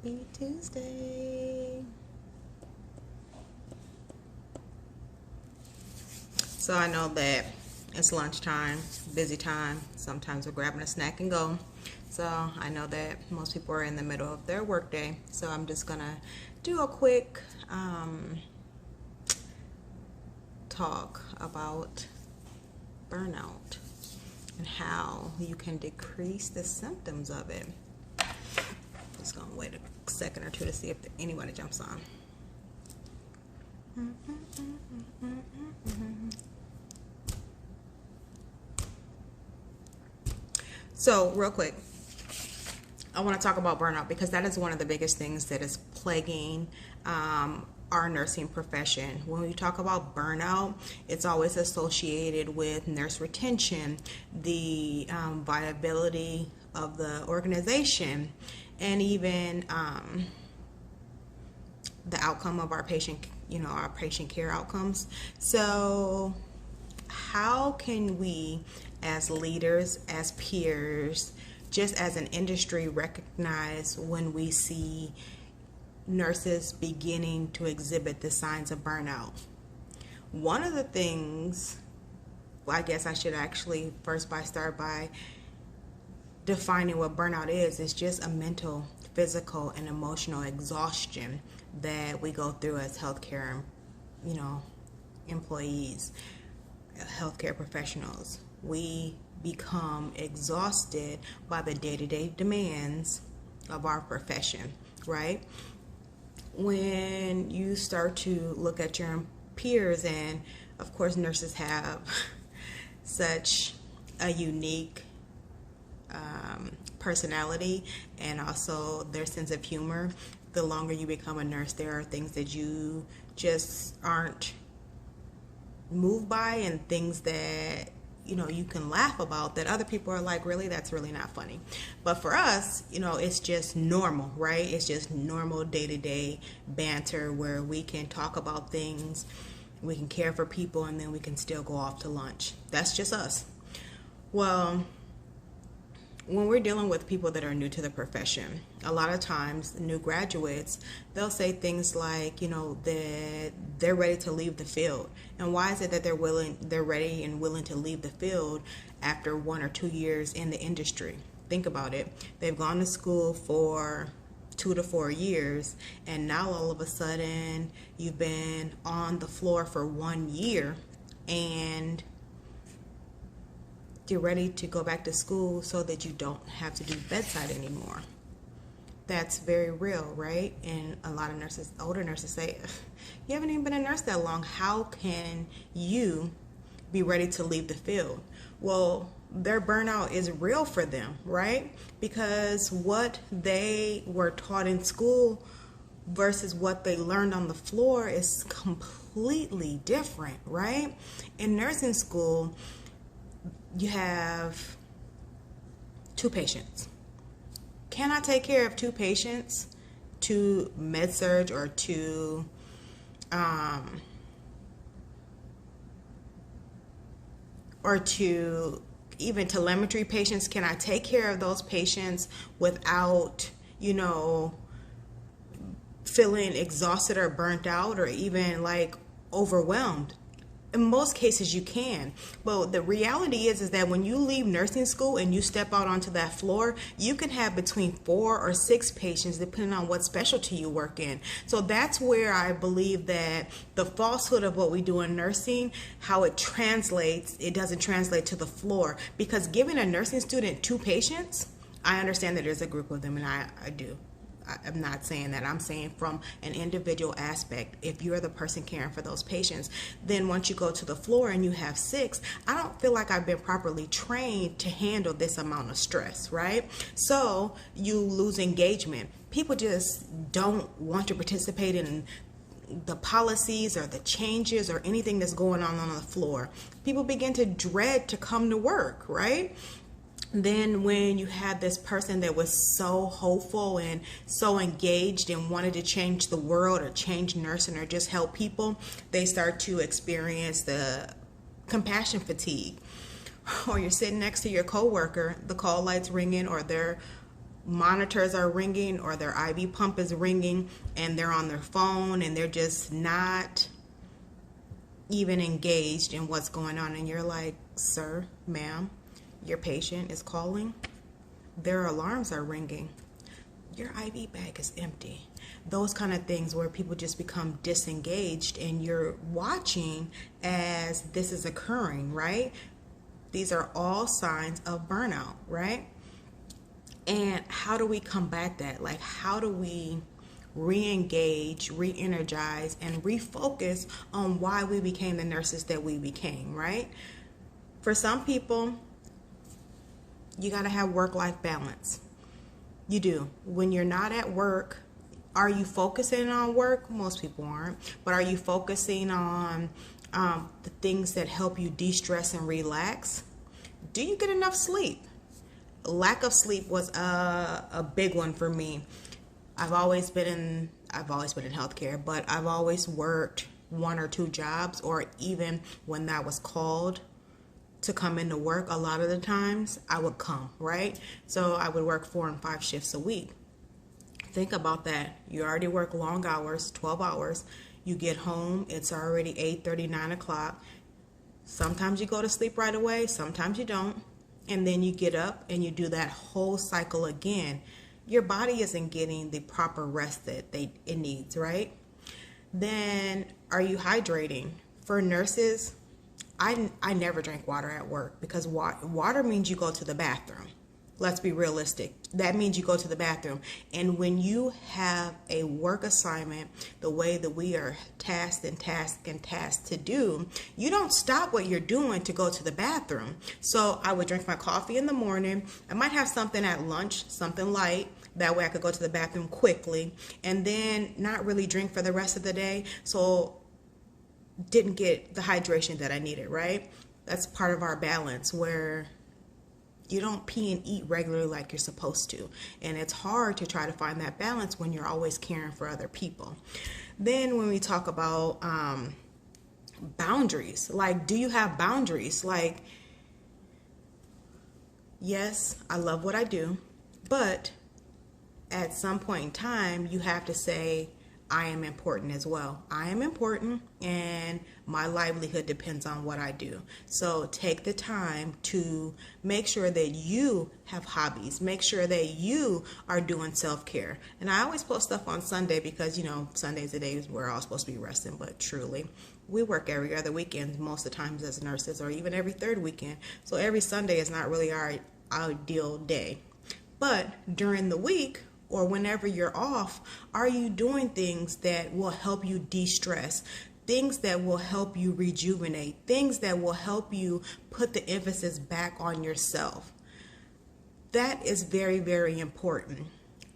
Happy Tuesday. So I know that it's lunchtime, busy time. Sometimes we're grabbing a snack and go. So I know that most people are in the middle of their workday. So I'm just gonna do a quick talk about burnout and how you can decrease the symptoms of it. Just gonna wait a second or two to see if anybody jumps on. So real quick, I want to talk about burnout because that is one of the biggest things that is plaguing our nursing profession. When we talk about burnout, it's always associated with nurse retention, the viability of the organization, and even the outcome of our patient, our patient care outcomes. So how can we as leaders, as peers, just as an industry, recognize when we see nurses beginning to exhibit the signs of burnout? One of the things, well, I guess I should actually first start by defining what burnout is just a mental, physical, and emotional exhaustion that we go through as healthcare, employees, healthcare professionals. We become exhausted by the day-to-day demands of our profession, right? When you start to look at your peers, and of course nurses have such a unique personality and also their sense of humor. The longer you become a nurse, there are things that you just aren't moved by, and things that you can laugh about that other people are like, really, that's really not funny. But for us, it's just normal, right? It's just normal day-to-day banter where we can talk about things, we can care for people, and then we can still go off to lunch. That's just us. Well, when we're dealing with people that are new to the profession, a lot of times new graduates, they'll say things like, that they're ready to leave the field. And why is it that they're ready and willing to leave the field after 1 or 2 years in the industry? Think about it. They've gone to school for 2 to 4 years, and now all of a sudden you've been on the floor for 1 year and you're ready to go back to school so that you don't have to do bedside anymore. That's very real, right? And a lot of nurses, older nurses, say, you haven't even been a nurse that long. How can you be ready to leave the field? Well, their burnout is real for them, right? Because what they were taught in school versus what they learned on the floor is completely different, right? In nursing school, you have 2 patients. Can I take care of 2 patients, 2 med-surg or 2 even telemetry patients? Can I take care of those patients without, feeling exhausted or burnt out or even like overwhelmed? In most cases you can, but the reality is that when you leave nursing school and you step out onto that floor, you can have between 4 or 6 patients depending on what specialty you work in. So that's where I believe that the falsehood of what we do in nursing, how it translates, it doesn't translate to the floor. Because giving a nursing student 2 patients, I understand that there's a group of them, and I do. I'm not saying that. I'm saying from an individual aspect. If you're the person caring for those patients, then once you go to the floor and you have 6, I don't feel like I've been properly trained to handle this amount of stress, right? So you lose engagement. People just don't want to participate in the policies or the changes or anything that's going on the floor. People begin to dread to come to work, right? Then when you had this person that was so hopeful and so engaged and wanted to change the world or change nursing or just help people, they start to experience the compassion fatigue. Or you're sitting next to your coworker, the call lights ringing, or they're monitors are ringing or their IV pump is ringing and they're on their phone and they're just not even engaged in what's going on. And you're like, sir, ma'am, your patient is calling. Their alarms are ringing. Your IV bag is empty. Those kind of things where people just become disengaged and you're watching as this is occurring, right? These are all signs of burnout, right? And how do we combat that? Like, how do we re-engage, re-energize, and refocus on why we became the nurses that we became, right? For some people, you got to have work-life balance. You do. When you're not at work, are you focusing on work? Most people aren't. But are you focusing on the things that help you de-stress and relax? Do you get enough sleep? Lack of sleep was a big one for me. I've always been in healthcare, but I've always worked 1 or 2 jobs, or even when that was called to come into work, a lot of the times I would come, right? So I would work 4 and 5 shifts a week. Think about that. You already work long hours, 12 hours. You get home, it's already 8:30, 9 o'clock. Sometimes you go to sleep right away, sometimes you don't. And then you get up and you do that whole cycle again. Your body isn't getting the proper rest that it needs, right? Then are you hydrating? For nurses, I never drink water at work because water means you go to the bathroom. Let's be realistic. That means you go to the bathroom. And when you have a work assignment, the way that we are tasked to do, you don't stop what you're doing to go to the bathroom. So I would drink my coffee in the morning. I might have something at lunch, something light. That way I could go to the bathroom quickly and then not really drink for the rest of the day. So didn't get the hydration that I needed, right? That's part of our balance where you don't pee and eat regularly like you're supposed to. And it's hard to try to find that balance when you're always caring for other people. Then when we talk about boundaries, like, do you have boundaries? Like, yes, I love what I do, but at some point in time, you have to say, I am important as well. I am important and my livelihood depends on what I do. So take the time to make sure that you have hobbies. Make sure that you are doing self-care. And I always post stuff on Sunday because, you know, Sunday's the days we're all supposed to be resting, but truly, we work every other weekend most of the times as nurses, or even every third weekend. So every Sunday is not really our ideal day. But during the week, or whenever you're off, are you doing things that will help you de-stress? Things that will help you rejuvenate? Things that will help you put the emphasis back on yourself? That is very, very important.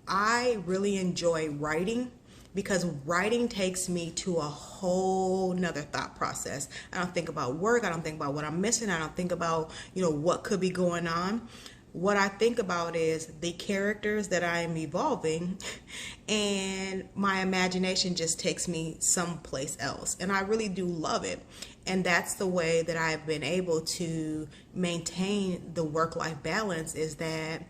I really enjoy writing because writing takes me to a whole nother thought process. I don't think about work. I don't think about what I'm missing. I don't think about, you know, what could be going on. What I think about is the characters that I am evolving, and my imagination just takes me someplace else. And I really do love it. And that's the way that I've been able to maintain the work-life balance, is that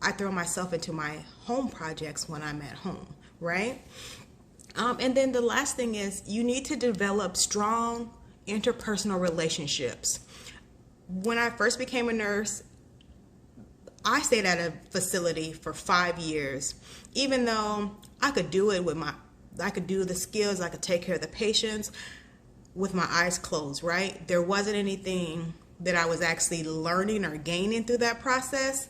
I throw myself into my home projects when I'm at home, right? And then the last thing is you need to develop strong interpersonal relationships. When I first became a nurse, I stayed at a facility for 5 years, even though I could do it I could do the skills, I could take care of the patients with my eyes closed, right? There wasn't anything that I was actually learning or gaining through that process.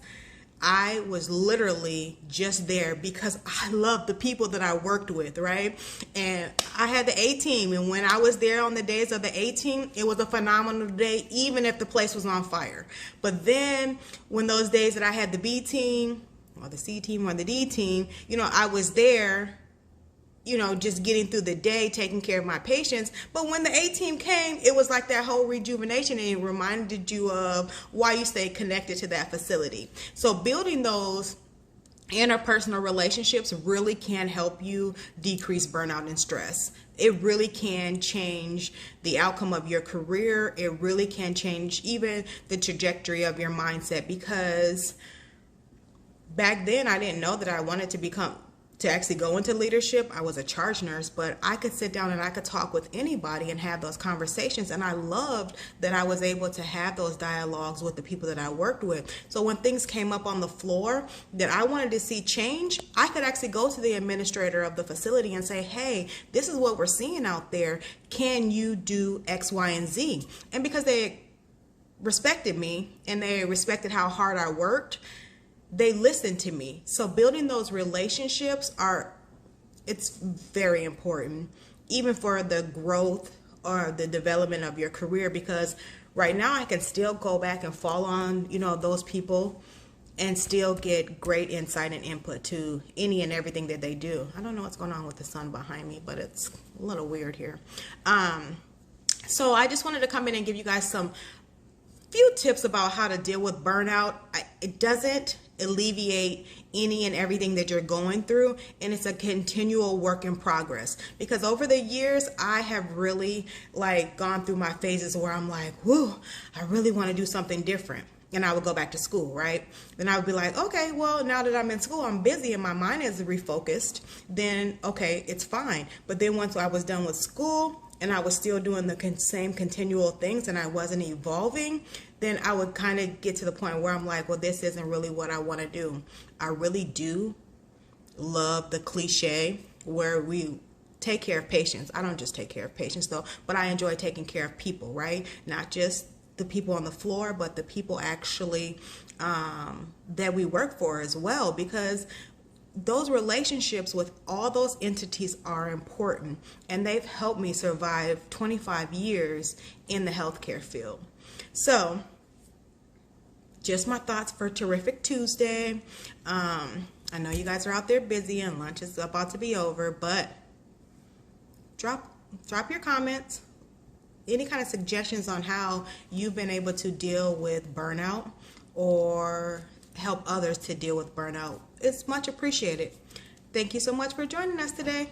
I was literally just there because I loved the people that I worked with, right? And I had the A team, and when I was there on the days of the A team, it was a phenomenal day, even if the place was on fire. But then when those days that I had the B team or the C team or the D team, you know, I was there, you know, just getting through the day, taking care of my patients. But when the A team came, it was like that whole rejuvenation, and it reminded you of why you stay connected to that facility. So building those interpersonal relationships really can help you decrease burnout and stress. It really can change the outcome of your career. It really can change even the trajectory of your mindset, because back then I didn't know that I wanted to actually go into leadership. I was a charge nurse, but I could sit down and I could talk with anybody and have those conversations. And I loved that I was able to have those dialogues with the people that I worked with. So when things came up on the floor that I wanted to see change, I could actually go to the administrator of the facility and say, hey, this is what we're seeing out there. Can you do X, Y, and Z? And because they respected me and they respected how hard I worked, they listened to me. So building those relationships it's very important, even for the growth or the development of your career, because right now I can still go back and fall on, those people and still get great insight and input to any and everything that they do. I don't know what's going on with the sun behind me, but it's a little weird here. So I just wanted to come in and give you guys some few tips about how to deal with burnout. It doesn't alleviate any and everything that you're going through, and it's a continual work in progress, because over the years I have really gone through my phases where I'm like, whoo, I really want to do something different. And I would go back to school, right? Then I would be like, okay, well, now that I'm in school, I'm busy and my mind is refocused, then okay, it's fine. But then once I was done with school and I was still doing the same continual things and I wasn't evolving, then I would kind of get to the point where I'm like, well, this isn't really what I want to do. I really do love the cliche where we take care of patients. I don't just take care of patients though, but I enjoy taking care of people, right? Not just the people on the floor, but the people actually that we work for as well, because those relationships with all those entities are important, and they've helped me survive 25 years in the healthcare field. So just my thoughts for Terrific Tuesday. I know you guys are out there busy and lunch is about to be over, but drop your comments, any kind of suggestions on how you've been able to deal with burnout or help others to deal with burnout. It's much appreciated. Thank you so much for joining us today.